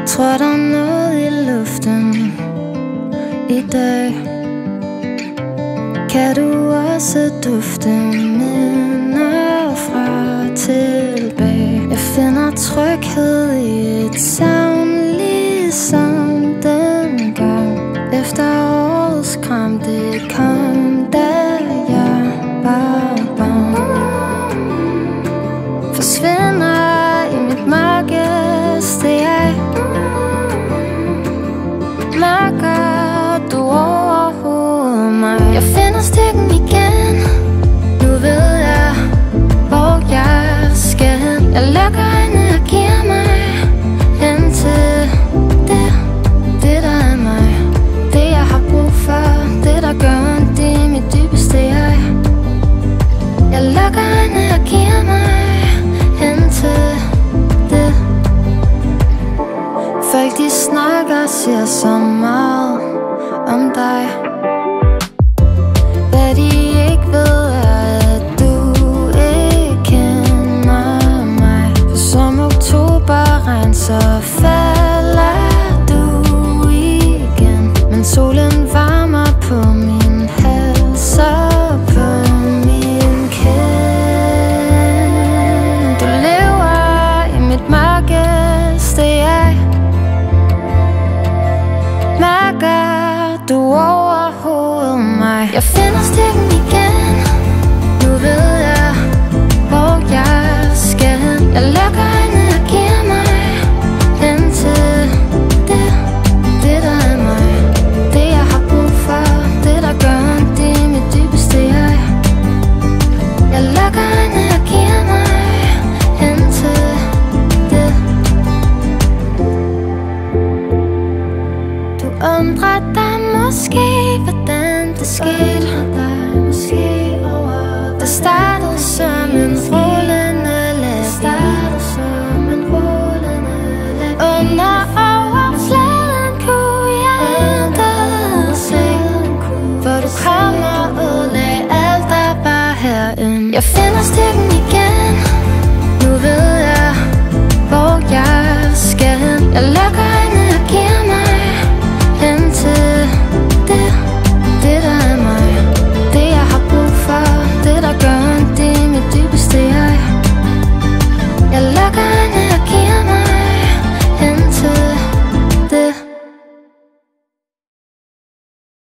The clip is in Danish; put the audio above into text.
Tror der er noget i luften i dag? Kan du også dufte minder fra tilbage? Jeg finder tryghed i et savn, ligesom dengang. Efter årets kram, det kom, da jeg var barn. Forsvinder i mit mørkeste jeg. Mærker du overhovedet mig? Jeg finder stikken igen. Nu ved jeg, hvor jeg skal hen. Jeg lukker øjnene og giver mig hen til det der er mig. Det jeg har brug for, det der gør ondt i mit dybeste jeg. Jeg lukker øjnene og giver mig hen til det. Folk de snakker og siger så meget om dig. Hvad de ikke ved er, at du ikke kender mig. For som oktoberregn så falder du igen. Men solen varmer på min hals og på min kind. Du lever i mit mørkeste jeg. Mærker du overhovedet mig? Jeg finder stikken igen. Nu ved jeg, hvor jeg skal hen. Jeg lukker øjnene og giver mig hen til det der er mig. Det jeg har brug for, det der gør ondt i mit dybeste jeg. Jeg lukker øjnene og giver mig hen til det. Du undrer dig måske, hvordan det skete. Det startede som en rullende let. Under overfladen kunne jeg intet se. Hvor du kom og ødelagde alt der var herinde. Jeg finder stikken